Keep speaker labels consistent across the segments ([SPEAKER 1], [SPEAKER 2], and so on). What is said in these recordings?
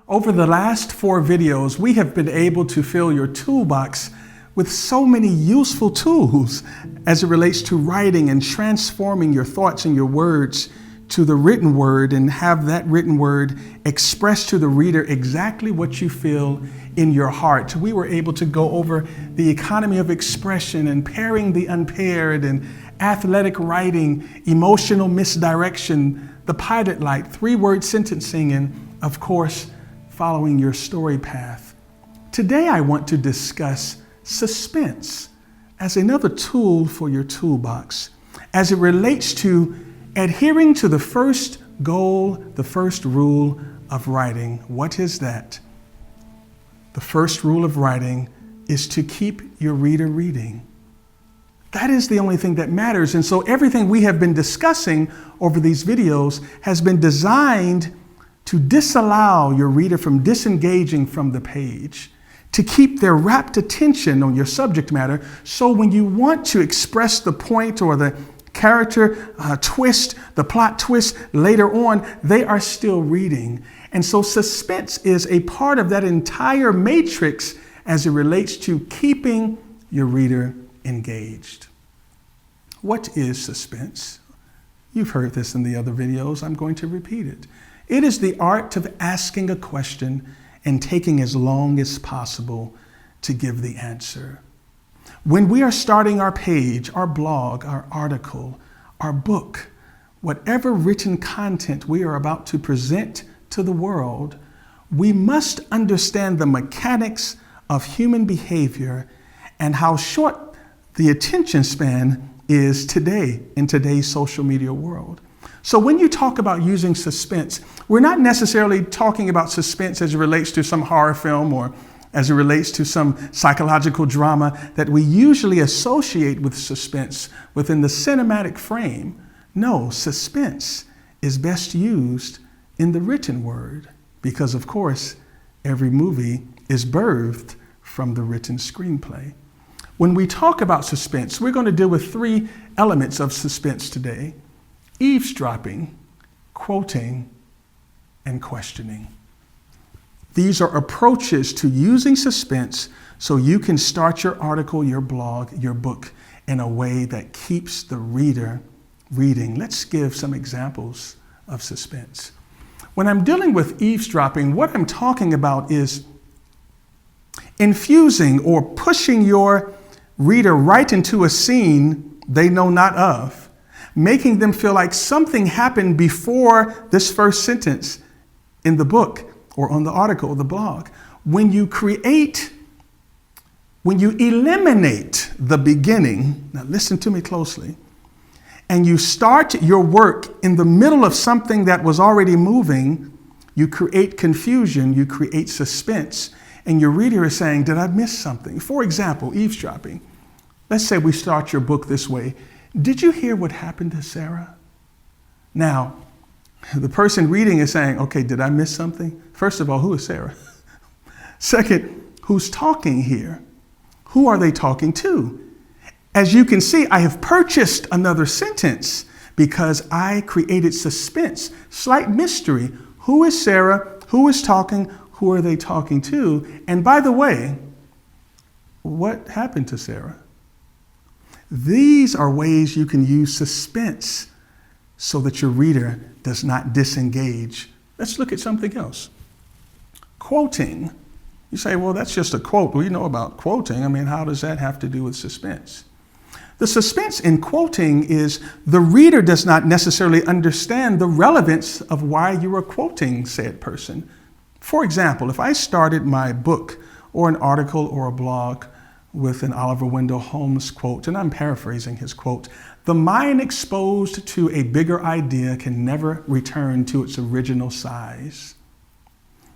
[SPEAKER 1] Over the last 4 videos, we have been able to fill your toolbox with so many useful tools as it relates to writing and transforming your thoughts and your words to the written word, and have that written word express to the reader exactly what you feel in your heart. We were able to go over the economy of expression and pairing the unpaired, and athletic writing, emotional misdirection, the pilot light, 3-word sentencing, and of course, following your story path. Today, I want to discuss suspense as another tool for your toolbox as it relates to adhering to the first goal, the first rule of writing. What is that? The first rule of writing is to keep your reader reading. That is the only thing that matters. And so everything we have been discussing over these videos has been designed to disallow your reader from disengaging from the page, to keep their rapt attention on your subject matter. So when you want to express the point or the character twist, the plot twist later on, they are still reading. And so suspense is a part of that entire matrix as it relates to keeping your reader engaged. What is suspense? You've heard this in the other videos. I'm going to repeat it. It is the art of asking a question and taking as long as possible to give the answer. When we are starting our page, our blog, our article, our book, whatever written content we are about to present to the world, we must understand the mechanics of human behavior and how short the attention span is today in today's social media world. So when you talk about using suspense, we're not necessarily talking about suspense as it relates to some horror film or as it relates to some psychological drama that we usually associate with suspense within the cinematic frame. No, suspense is best used in the written word because, of course, every movie is birthed from the written screenplay. When we talk about suspense, we're going to deal with 3 elements of suspense today: eavesdropping, quoting, and questioning. These are approaches to using suspense so you can start your article, your blog, your book in a way that keeps the reader reading. Let's give some examples of suspense. When I'm dealing with eavesdropping, what I'm talking about is infusing or pushing your reader right into a scene they know not of, making them feel like something happened before this first sentence in the book or on the article or the blog. When you eliminate the beginning, now listen to me closely, and you start your work in the middle of something that was already moving, you create confusion, you create suspense, and your reader is saying, did I miss something? For example, eavesdropping. Let's say we start your book this way. Did you hear what happened to Sarah? Now, the person reading is saying, okay, did I miss something? First of all, who is Sarah? Second, who's talking here? Who are they talking to? As you can see, I have purchased another sentence because I created suspense, slight mystery. Who is Sarah? Who is talking? Who are they talking to? And by the way, what happened to Sarah? These are ways you can use suspense so that your reader does not disengage. Let's look at something else. Quoting. You say, well, that's just a quote. We know about quoting. I mean, how does that have to do with suspense? The suspense in quoting is the reader does not necessarily understand the relevance of why you are quoting said person. For example, if I started my book or an article or a blog with an Oliver Wendell Holmes quote, and I'm paraphrasing his quote, the mind exposed to a bigger idea can never return to its original size.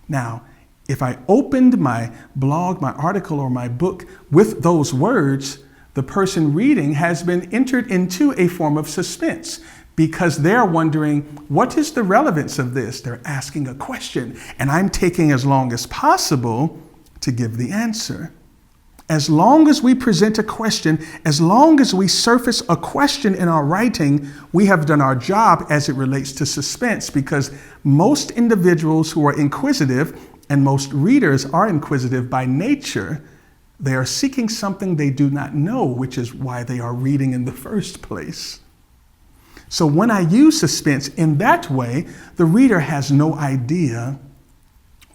[SPEAKER 1] Now, if I opened my blog, my article, or my book with those words, the person reading has been entered into a form of suspense because they're wondering, what is the relevance of this? They're asking a question, and I'm taking as long as possible to give the answer. As long as we present a question, as long as we surface a question in our writing, we have done our job as it relates to suspense, because most individuals who are inquisitive And most readers are inquisitive by nature. They are seeking something they do not know, which is why they are reading in the first place. So when I use suspense in that way, the reader has no idea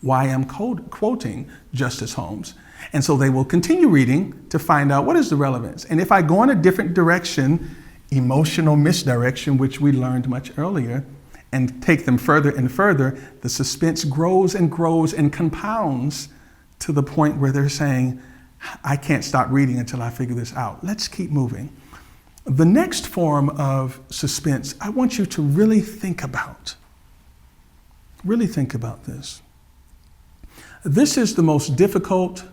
[SPEAKER 1] why I'm quoting Justice Holmes. And so they will continue reading to find out what is the relevance. And if I go in a different direction, emotional misdirection, which we learned much earlier, and take them further and further, the suspense grows and grows and compounds to the point where they're saying, I can't stop reading until I figure this out. Let's keep moving. The next form of suspense, I want you to really think about. Really think about this. This is the most difficult,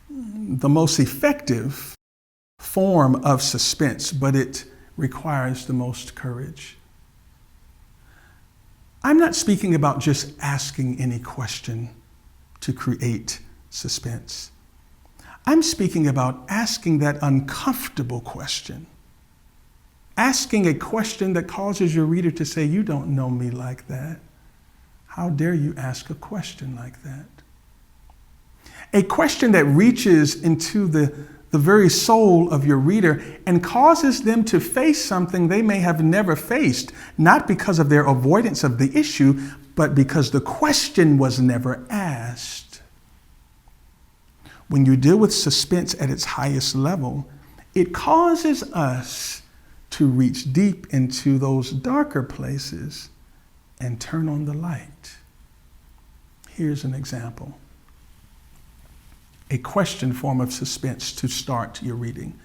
[SPEAKER 1] the most effective form of suspense, but it requires the most courage. I'm not speaking about just asking any question to create suspense. I'm speaking about asking that uncomfortable question. Asking a question that causes your reader to say, you don't know me like that. How dare you ask a question like that? A question that reaches into the very soul of your reader and causes them to face something they may have never faced, not because of their avoidance of the issue, but because the question was never asked. When you deal with suspense at its highest level, it causes us to reach deep into those darker places and turn on the light. Here's an example. A question form of suspense to start your reading.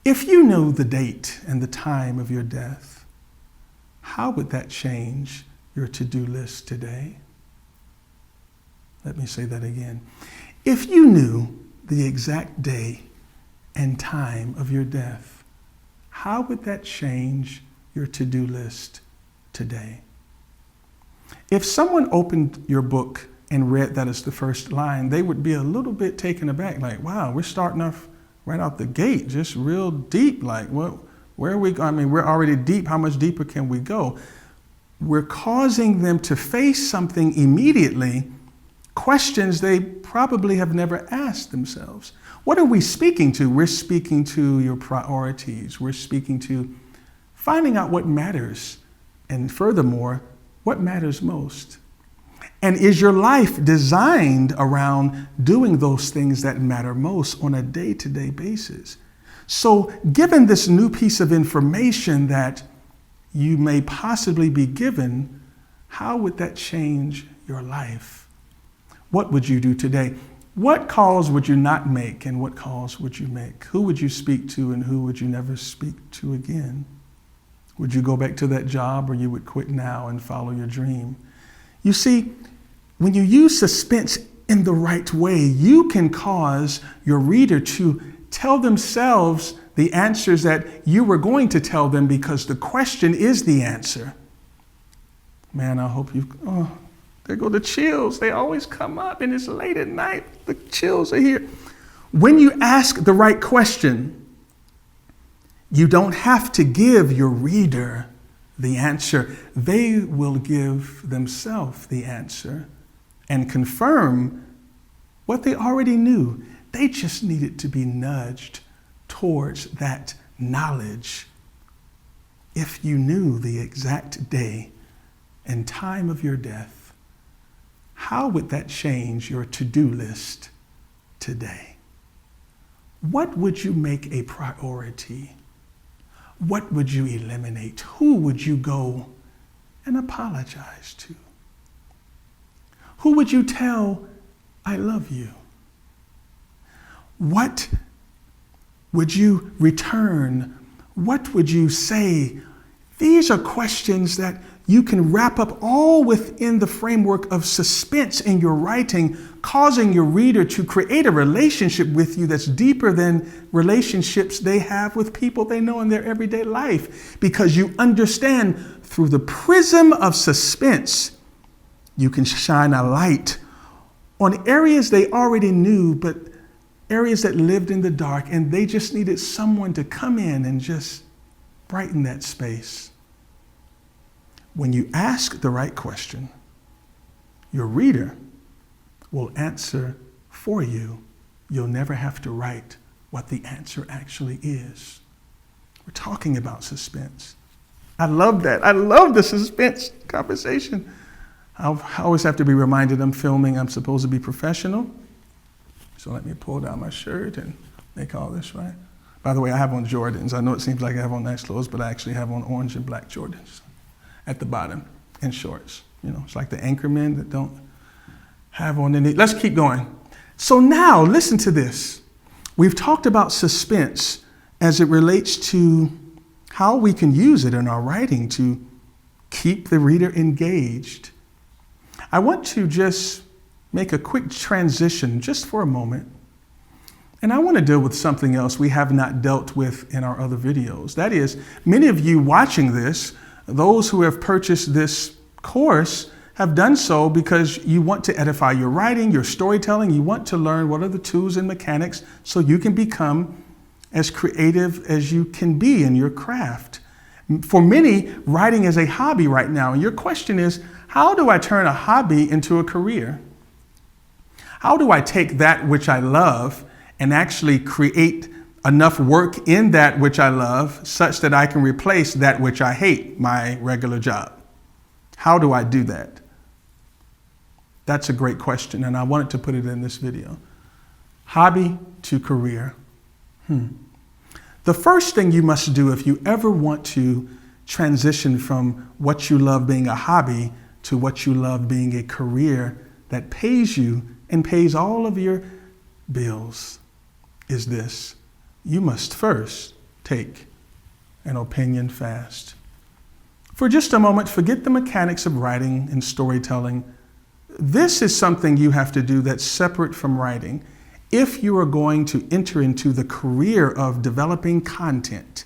[SPEAKER 1] If you knew the date and the time of your death, how would that change your to-do list today? Let me say that again. If you knew the exact day and time of your death, how would that change your to-do list today? If someone opened your book and read that as the first line, they would be a little bit taken aback, like, wow, we're starting off right out the gate, just real deep, like, where are we going? I mean, we're already deep, how much deeper can we go? We're causing them to face something immediately, questions they probably have never asked themselves. What are we speaking to? We're speaking to your priorities. We're speaking to finding out what matters, and furthermore, what matters most. And is your life designed around doing those things that matter most on a day-to-day basis? So given this new piece of information that you may possibly be given, how would that change your life? What would you do today? What calls would you not make and what calls would you make? Who would you speak to and who would you never speak to again? Would you go back to that job or you would quit now and follow your dream? You see, when you use suspense in the right way, you can cause your reader to tell themselves the answers that you were going to tell them because the question is the answer. Man, I hope there go the chills. They always come up and it's late at night. The chills are here. When you ask the right question, you don't have to give your reader the answer. They will give themselves the answer and confirm what they already knew. They just needed to be nudged towards that knowledge. If you knew the exact day and time of your death, how would that change your to-do list today? What would you make a priority? What would you eliminate? Who would you go and apologize to? Who would you tell, I love you? What would you return? What would you say? These are questions that you can wrap up all within the framework of suspense in your writing, causing your reader to create a relationship with you that's deeper than relationships they have with people they know in their everyday life. Because you understand through the prism of suspense, you can shine a light on areas they already knew, but areas that lived in the dark, and they just needed someone to come in and just brighten that space. When you ask the right question, your reader will answer for you. You'll never have to write what the answer actually is. We're talking about suspense. I love that. I love the suspense conversation. I always have to be reminded I'm filming. I'm supposed to be professional. So let me pull down my shirt and make all this right. By the way, I have on Jordans. I know it seems like I have on nice clothes, but I actually have on orange and black Jordans at the bottom and shorts. You know, it's like the anchormen that don't have on any. Let's keep going. So now listen to this. We've talked about suspense as it relates to how we can use it in our writing to keep the reader engaged. I want to just make a quick transition just for a moment. And I want to deal with something else we have not dealt with in our other videos. That is, many of you watching this, those who have purchased this course, have done so because you want to edify your writing, your storytelling. You want to learn what are the tools and mechanics so you can become as creative as you can be in your craft. For many, writing is a hobby right now. And your question is, how do I turn a hobby into a career? How do I take that which I love and actually create enough work in that which I love such that I can replace that which I hate, my regular job? How do I do that? That's a great question, and I wanted to put it in this video. Hobby to career. The first thing you must do if you ever want to transition from what you love being a hobby to what you love being a career that pays you and pays all of your bills is this. You must first take an opinion fast. For just a moment, forget the mechanics of writing and storytelling. This is something you have to do that's separate from writing. If you are going to enter into the career of developing content,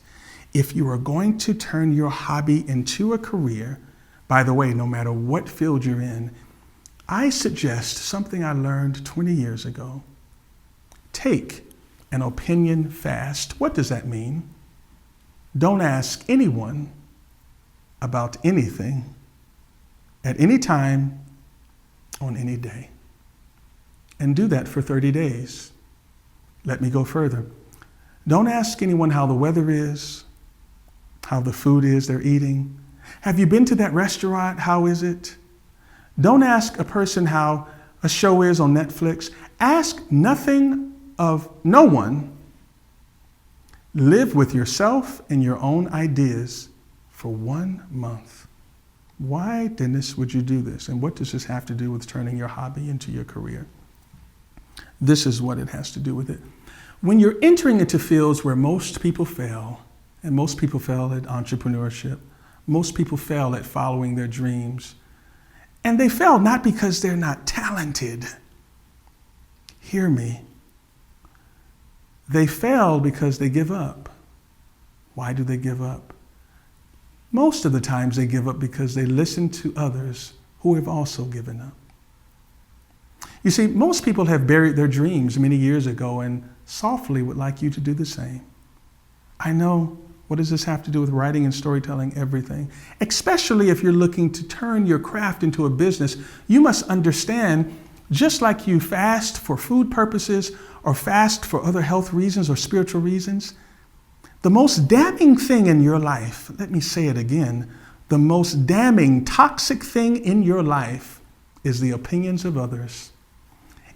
[SPEAKER 1] if you are going to turn your hobby into a career, by the way, no matter what field you're in, I suggest something I learned 20 years ago. Take an opinion fast. What does that mean? Don't ask anyone about anything at any time on any day. And do that for 30 days. Let me go further. Don't ask anyone how the weather is, how the food is they're eating. Have you been to that restaurant? How is it? Don't ask a person how a show is on Netflix. Ask nothing of no one. Live with yourself and your own ideas for 1 month. Why, Dennis, would you do this? And what does this have to do with turning your hobby into your career? This is what it has to do with it. When you're entering into fields where most people fail, and most people fail at entrepreneurship, most people fail at following their dreams, and they fail not because they're not talented. Hear me. They fail because they give up. Why do they give up? Most of the times they give up because they listen to others who have also given up. You see, most people have buried their dreams many years ago and softly would like you to do the same. I know. What does this have to do with writing and storytelling? Everything. Especially if you're looking to turn your craft into a business, you must understand, just like you fast for food purposes or fast for other health reasons or spiritual reasons, the most damning thing in your life, let me say it again, the most damning, toxic thing in your life is the opinions of others.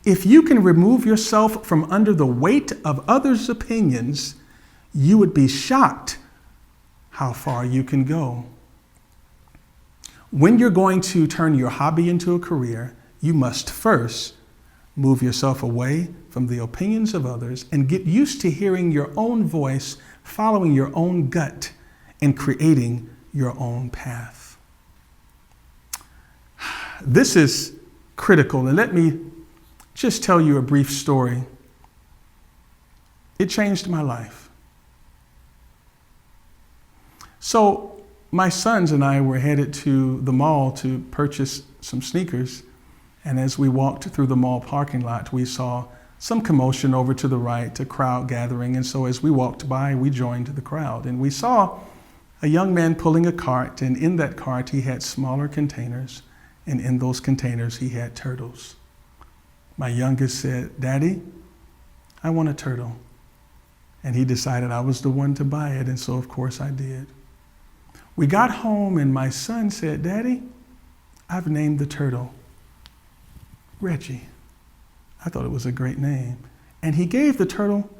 [SPEAKER 1] If you can remove yourself from under the weight of others' opinions, you would be shocked how far you can go. When you're going to turn your hobby into a career, you must first move yourself away from the opinions of others and get used to hearing your own voice, following your own gut, and creating your own path. This is critical, and let me just tell you a brief story. It changed my life. So my sons and I were headed to the mall to purchase some sneakers. And as we walked through the mall parking lot, we saw some commotion over to the right, a crowd gathering. And so as we walked by, we joined the crowd. And we saw a young man pulling a cart. And in that cart, he had smaller containers. And in those containers, he had turtles. My youngest said, "Daddy, I want a turtle." And he decided I was the one to buy it, and so of course I did. We got home and my son said, "Daddy, I've named the turtle Reggie." I thought it was a great name. And he gave the turtle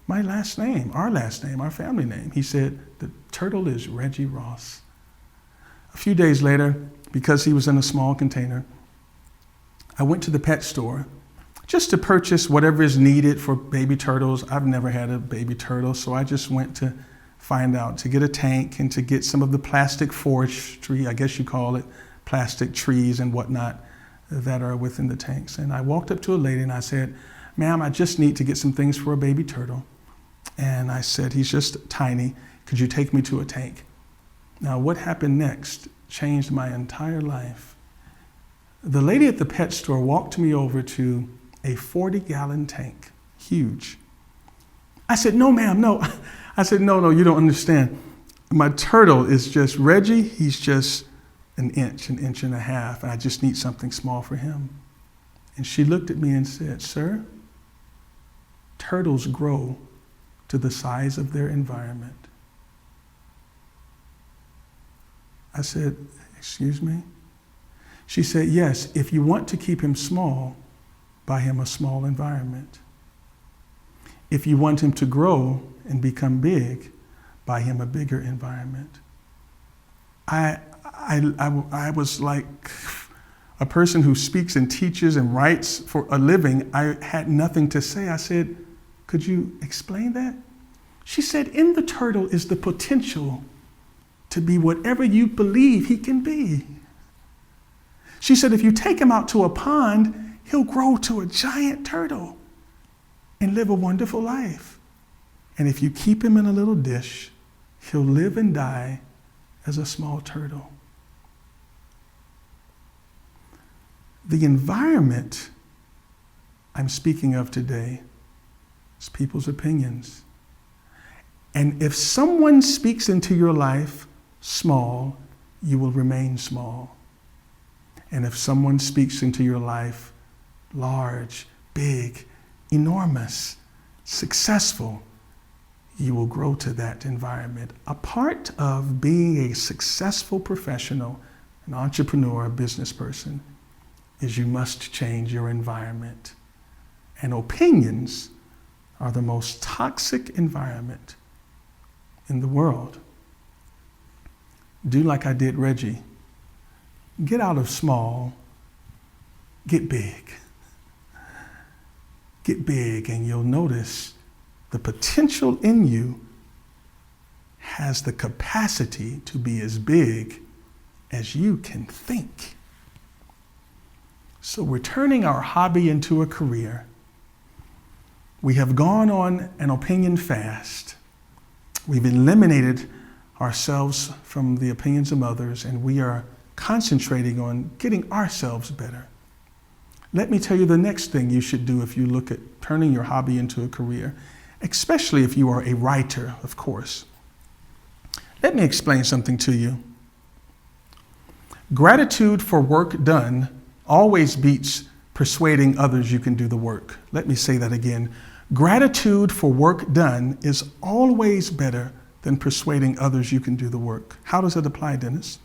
[SPEAKER 1] my last name, our family name. He said, "The turtle is Reggie Ross." A few days later, because he was in a small container, I went to the pet store just to purchase whatever is needed for baby turtles. I've never had a baby turtle, so I just went to find out, to get a tank and to get some of the plastic forestry, I guess you call it, plastic trees and whatnot that are within the tanks. And I walked up to a lady and I said, "Ma'am, I just need to get some things for a baby turtle." And I said, "He's just tiny. Could you take me to a tank?" Now, what happened next changed my entire life. The lady at the pet store walked me over to a 40-gallon tank, huge. I said, "No, ma'am, no." I said, no, you don't understand. My turtle is just Reggie. He's just an inch and a half, and I just need something small for him. And she looked at me and said, "Sir, turtles grow to the size of their environment." I said, "Excuse me?" She said, "Yes, if you want to keep him small, buy him a small environment. If you want him to grow and become big, buy him a bigger environment." I was like a person who speaks and teaches and writes for a living. I had nothing to say. I said, "Could you explain that?" She said, "In the turtle is the potential to be whatever you believe he can be." She said, "If you take him out to a pond, he'll grow to a giant turtle and live a wonderful life. And if you keep him in a little dish, he'll live and die as a small turtle." The environment I'm speaking of today is people's opinions. And if someone speaks into your life small, you will remain small. And if someone speaks into your life large, big, enormous, successful, you will grow to that environment. A part of being a successful professional, an entrepreneur, a business person, is you must change your environment. And opinions are the most toxic environment in the world. Do like I did Reggie. Get out of small, get big. Get big, and you'll notice the potential in you has the capacity to be as big as you can think. So we're turning our hobby into a career. We have gone on an opinion fast. We've eliminated ourselves from the opinions of others, and we are concentrating on getting ourselves better. Let me tell you the next thing you should do if you look at turning your hobby into a career, especially if you are a writer, of course. Let me explain something to you. Gratitude for work done always beats persuading others you can do the work. Let me say that again. Gratitude for work done is always better than persuading others you can do the work. How does it apply, Dennis?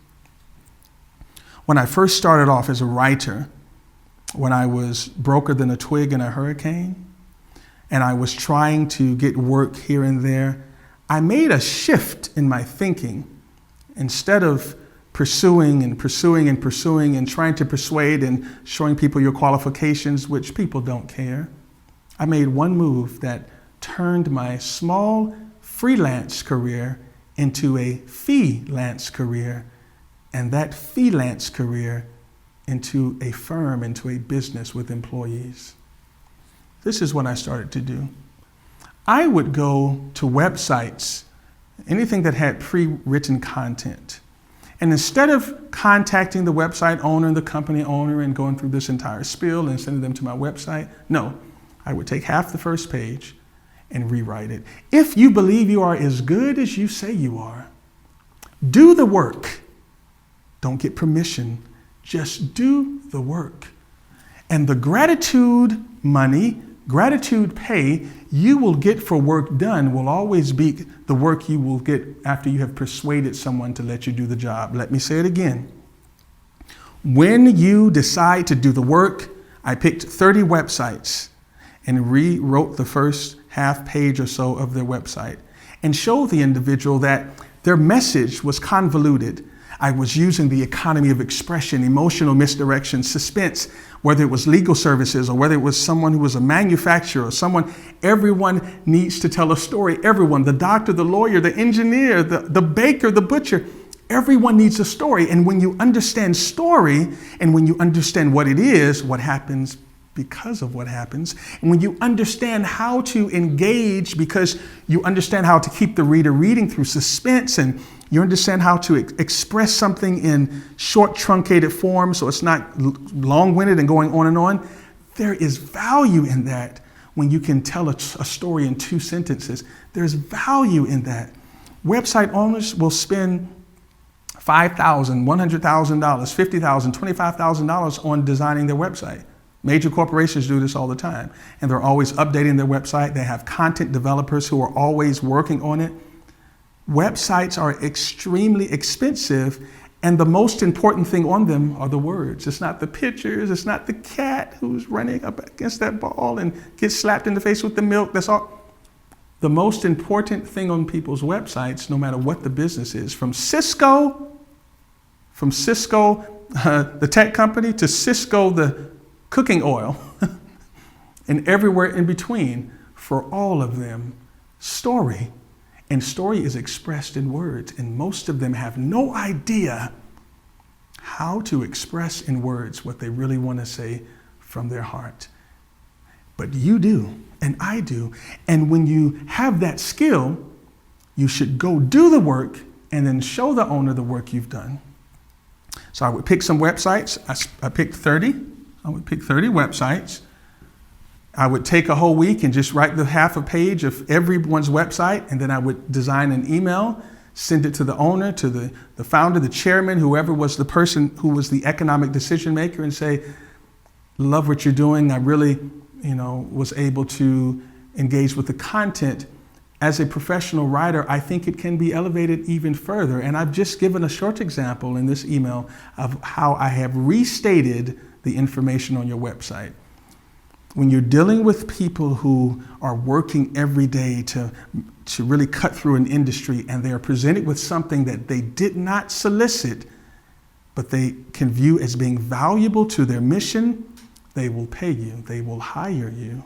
[SPEAKER 1] When I first started off as a writer, when I was broker than a twig in a hurricane, and I was trying to get work here and there, I made a shift in my thinking. Instead of pursuing and trying to persuade and showing people your qualifications, which people don't care, I made one move that turned my small freelance career into a fee-lance career, and that fee-lance career into a firm, into a business with employees. This is what I started to do. I would go to websites, anything that had pre-written content. And instead of contacting the website owner, the company owner, and going through this entire spiel and sending them to my website, no, I would take half the first page and rewrite it. If you believe you are as good as you say you are, do the work. Don't get permission. Just do the work. And the gratitude money, gratitude pay you will get for work done will always be the work you will get after you have persuaded someone to let you do the job. Let me say it again. When you decide to do the work, I picked 30 websites and rewrote the first half page or so of their website and showed the individual that their message was convoluted. I was using the economy of expression, emotional misdirection, suspense, whether it was legal services or whether it was someone who was a manufacturer or someone. Everyone needs to tell a story. Everyone, the doctor, the lawyer, the engineer, the baker, the butcher, everyone needs a story. And when you understand story and when you understand what it is, what happens because of what happens, and when you understand how to engage because you understand how to keep the reader reading through suspense, and you understand how to express something in short, truncated form so it's not long-winded and going on and on, there is value in that. When you can tell a story in 2 sentences, there's value in that. Website owners will spend $5,000, $100,000, $50,000, $25,000 on designing their website. Major corporations do this all the time, and they're always updating their website. They have content developers who are always working on it. Websites are extremely expensive, and the most important thing on them are the words. It's not the pictures. It's not the cat who's running up against that ball and gets slapped in the face with the milk. That's all. The most important thing on people's websites, no matter what the business is, from Cisco, the tech company, to Cisco, the cooking oil, and everywhere in between, for all of them, story. And story is expressed in words, and most of them have no idea how to express in words what they really want to say from their heart. But you do, and I do. And when you have that skill, you should go do the work and then show the owner the work you've done. So I would pick some websites. I picked 30. I would pick 30 websites. I would take a whole week and just write the half a page of everyone's website, and then I would design an email, send it to the owner, to the founder, the chairman, whoever was the person who was the economic decision maker, and say, love what you're doing. I really, was able to engage with the content. As a professional writer, I think it can be elevated even further. And I've just given a short example in this email of how I have restated the information on your website. When you're dealing with people who are working every day to really cut through an industry, and they are presented with something that they did not solicit, but they can view as being valuable to their mission, they will pay you, they will hire you.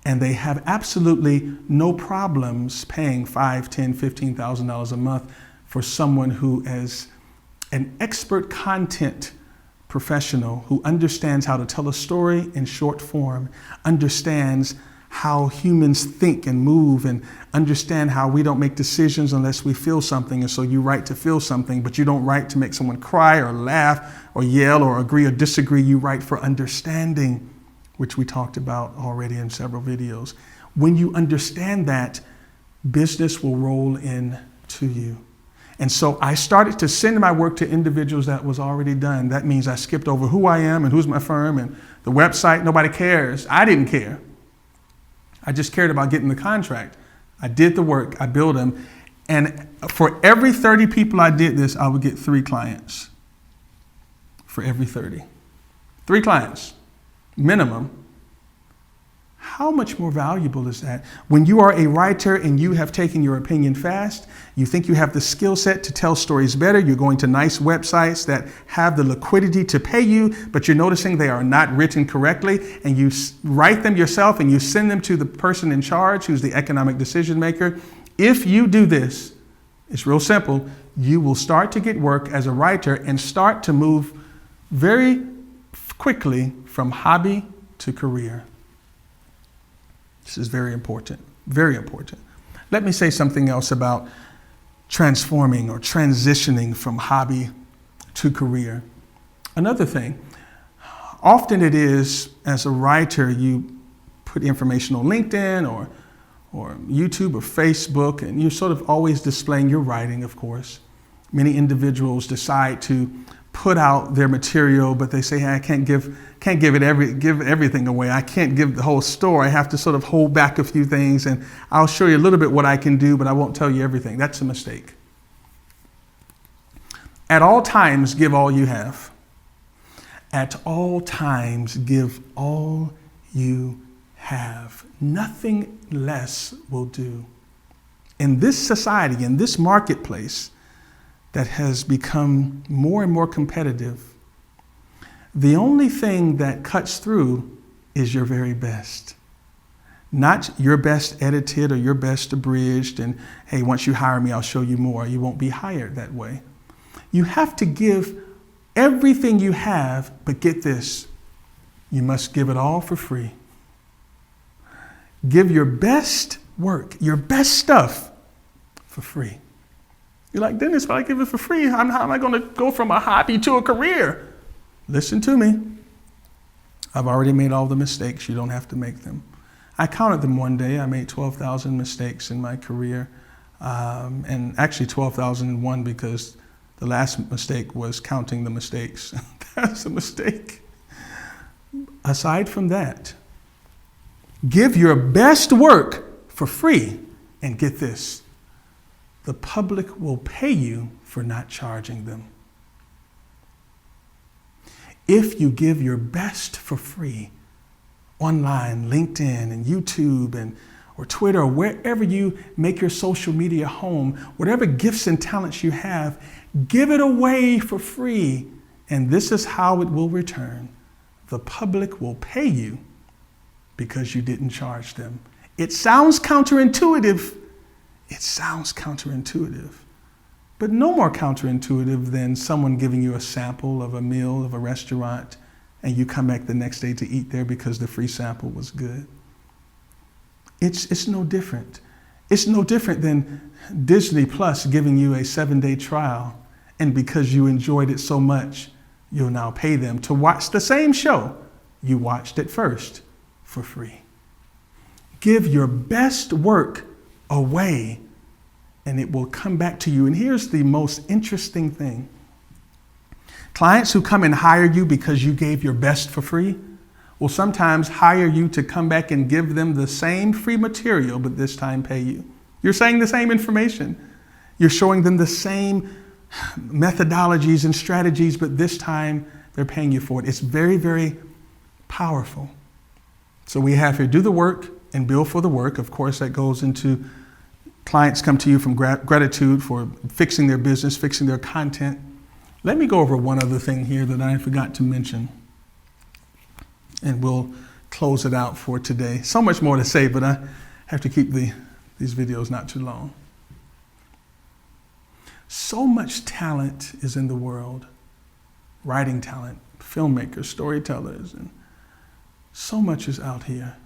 [SPEAKER 1] And they have absolutely no problems paying $5,000, $10,000, $15,000 a month for someone who is an expert content professional who understands how to tell a story in short form, understands how humans think and move, and understand how we don't make decisions unless we feel something. And so you write to feel something, but you don't write to make someone cry or laugh or yell or agree or disagree. You write for understanding, which we talked about already in several videos. When you understand that, business will roll in to you. And so I started to send my work to individuals that was already done. That means I skipped over who I am and who's my firm and the website. Nobody cares. I didn't care. I just cared about getting the contract. I did the work. I billed them. And for every 30 people I did this, I would get 3 clients. For every 30. 3 clients, minimum. How much more valuable is that? When you are a writer and you have taken your opinion fast, you think you have the skill set to tell stories better, you're going to nice websites that have the liquidity to pay you, but you're noticing they are not written correctly, and you write them yourself and you send them to the person in charge who's the economic decision maker. If you do this, it's real simple, you will start to get work as a writer and start to move very quickly from hobby to career. This is very important, very important. Let me say something else about transforming or transitioning from hobby to career. Another thing, often it is, as a writer, you put information on LinkedIn or YouTube or Facebook, and you're sort of always displaying your writing, of course. Many individuals decide to put out their material, but they say, hey, I can't give everything away. I can't give the whole story. I have to sort of hold back a few things, and I'll show you a little bit what I can do, but I won't tell you everything. That's a mistake. At all times, give all you have. At all times, give all you have. Nothing less will do. In this society, in this marketplace that has become more and more competitive, the only thing that cuts through is your very best. Not your best edited or your best abridged, and hey, once you hire me, I'll show you more. You won't be hired that way. You have to give everything you have, but get this, you must give it all for free. Give your best work, your best stuff for free. You're like, Dennis, if I give it for free, how am I going to go from a hobby to a career? Listen to me. I've already made all the mistakes. You don't have to make them. I counted them one day. I made 12,000 mistakes in my career, and actually 12,001 because the last mistake was counting the mistakes. That's a mistake. Aside from that, give your best work for free, and get this, the public will pay you for not charging them. If you give your best for free online, LinkedIn and YouTube or Twitter, or wherever you make your social media home, whatever gifts and talents you have, give it away for free. And this is how it will return. The public will pay you because you didn't charge them. It sounds counterintuitive. But no more counterintuitive than someone giving you a sample of a meal of a restaurant and you come back the next day to eat there because the free sample was good. It's no different. It's no different than Disney Plus giving you a 7-day trial, and because you enjoyed it so much, you'll now pay them to watch the same show you watched at first for free. Give your best work away, and it will come back to you. And here's the most interesting thing. Clients who come and hire you because you gave your best for free will sometimes hire you to come back and give them the same free material, but this time pay you. You're saying the same information. You're showing them the same methodologies and strategies, but this time they're paying you for it. It's very, very powerful. So we have here, do the work and bill for the work. Of course, that goes into clients come to you from gratitude for fixing their business, fixing their content. Let me go over one other thing here that I forgot to mention, and we'll close it out for today. So much more to say, but I have to keep these videos not too long. So much talent is in the world. Writing talent, filmmakers, storytellers, and so much is out here.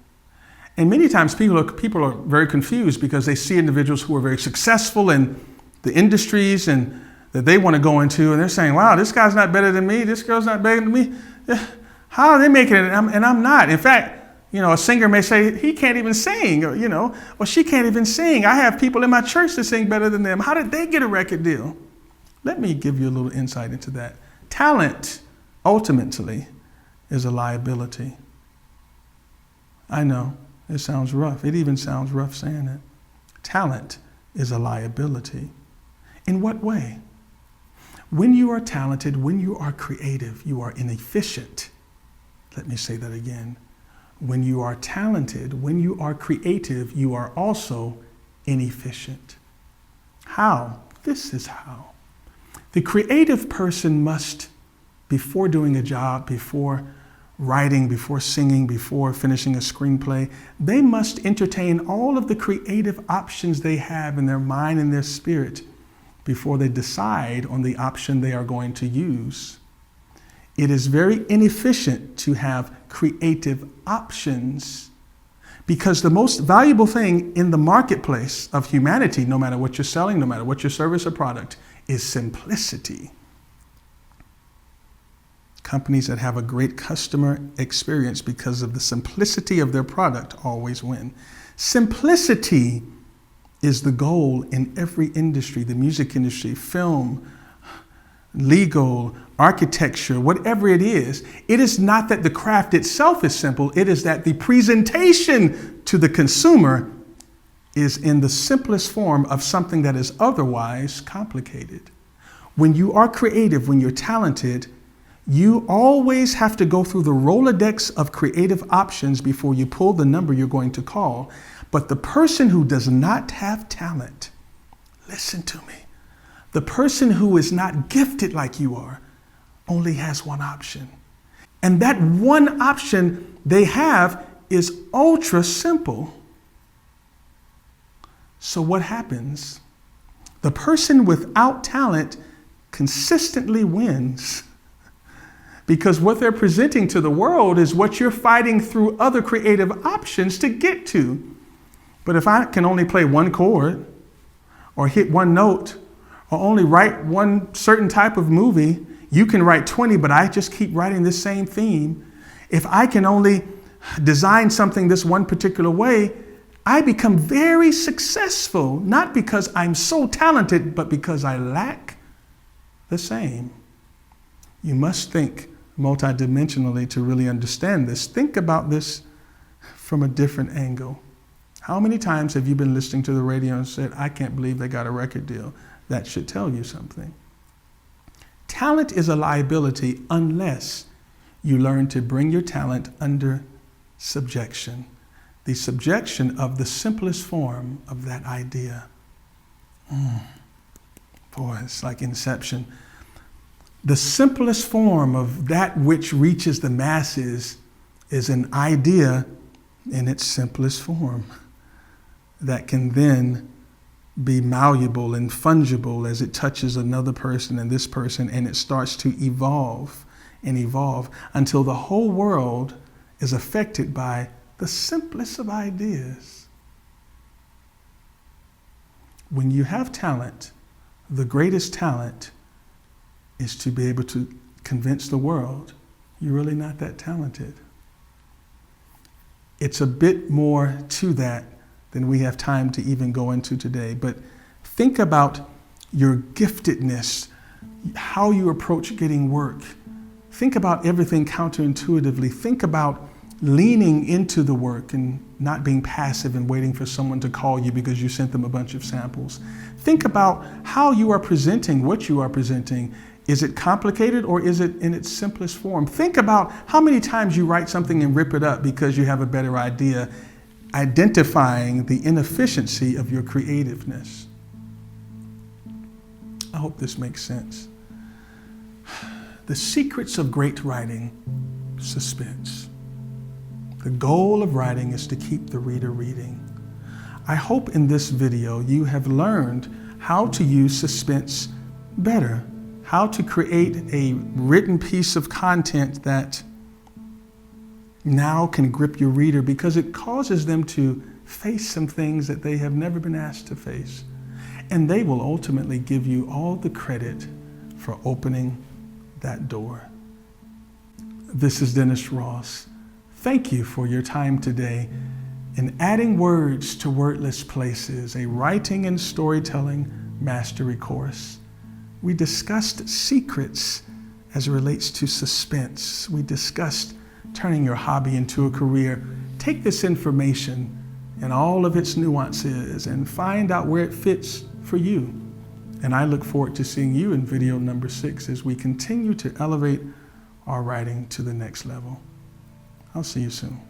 [SPEAKER 1] And many times people are very confused because they see individuals who are very successful in the industries and that they want to go into, and they're saying, wow, this guy's not better than me, this girl's not better than me. How are they making it and I'm not? In fact, a singer may say, he can't even sing, or she can't even sing. I have people in my church that sing better than them. How did they get a record deal? Let me give you a little insight into that. Talent, ultimately, is a liability. I know, it sounds rough. It even sounds rough saying it. Talent is a liability. In what way? When you are talented, when you are creative, you are inefficient. Let me say that again. When you are talented, when you are creative, you are also inefficient. How? This is how. The creative person must, before doing a job, before writing, before singing, before finishing a screenplay, they must entertain all of the creative options they have in their mind and their spirit before they decide on the option they are going to use. It is very inefficient to have creative options because the most valuable thing in the marketplace of humanity, no matter what you're selling, no matter what your service or product, is simplicity. Companies that have a great customer experience because of the simplicity of their product always win. Simplicity is the goal in every industry, the music industry, film, legal, architecture, whatever it is not that the craft itself is simple. It is that the presentation to the consumer is in the simplest form of something that is otherwise complicated. When you are creative, when you're talented, you always have to go through the Rolodex of creative options before you pull the number you're going to call. But the person who does not have talent, listen to me, the person who is not gifted like you are only has one option. And that one option they have is ultra simple. So what happens? The person without talent consistently wins, because what they're presenting to the world is what you're fighting through other creative options to get to. But if I can only play one chord or hit one note or only write one certain type of movie, you can write 20, but I just keep writing the same theme. If I can only design something this one particular way, I become very successful, not because I'm so talented, but because I lack the same. You must think multidimensionally to really understand this. Think about this from a different angle. How many times have you been listening to the radio and said, I can't believe they got a record deal? That should tell you something. Talent is a liability unless you learn to bring your talent under subjection. The subjection of the simplest form of that idea. Boy, it's like Inception. The simplest form of that which reaches the masses is an idea in its simplest form that can then be malleable and fungible as it touches another person and this person, and it starts to evolve and evolve until the whole world is affected by the simplest of ideas. When you have talent, the greatest talent is to be able to convince the world you're really not that talented. It's a bit more to that than we have time to even go into today. But think about your giftedness, how you approach getting work. Think about everything counterintuitively. Think about leaning into the work and not being passive and waiting for someone to call you because you sent them a bunch of samples. Think about how you are presenting what you are presenting. Is it complicated or is it in its simplest form? Think about how many times you write something and rip it up because you have a better idea, identifying the inefficiency of your creativeness. I hope this makes sense. The secrets of great writing: suspense. The goal of writing is to keep the reader reading. I hope in this video you have learned how to use suspense better, how to create a written piece of content that now can grip your reader because it causes them to face some things that they have never been asked to face. And they will ultimately give you all the credit for opening that door. This is Dennis Ross. Thank you for your time today in adding words to wordless places, a writing and storytelling mastery course. We discussed secrets as it relates to suspense. We discussed turning your hobby into a career. Take this information and all of its nuances and find out where it fits for you. And I look forward to seeing you in video number 6 as we continue to elevate our writing to the next level. I'll see you soon.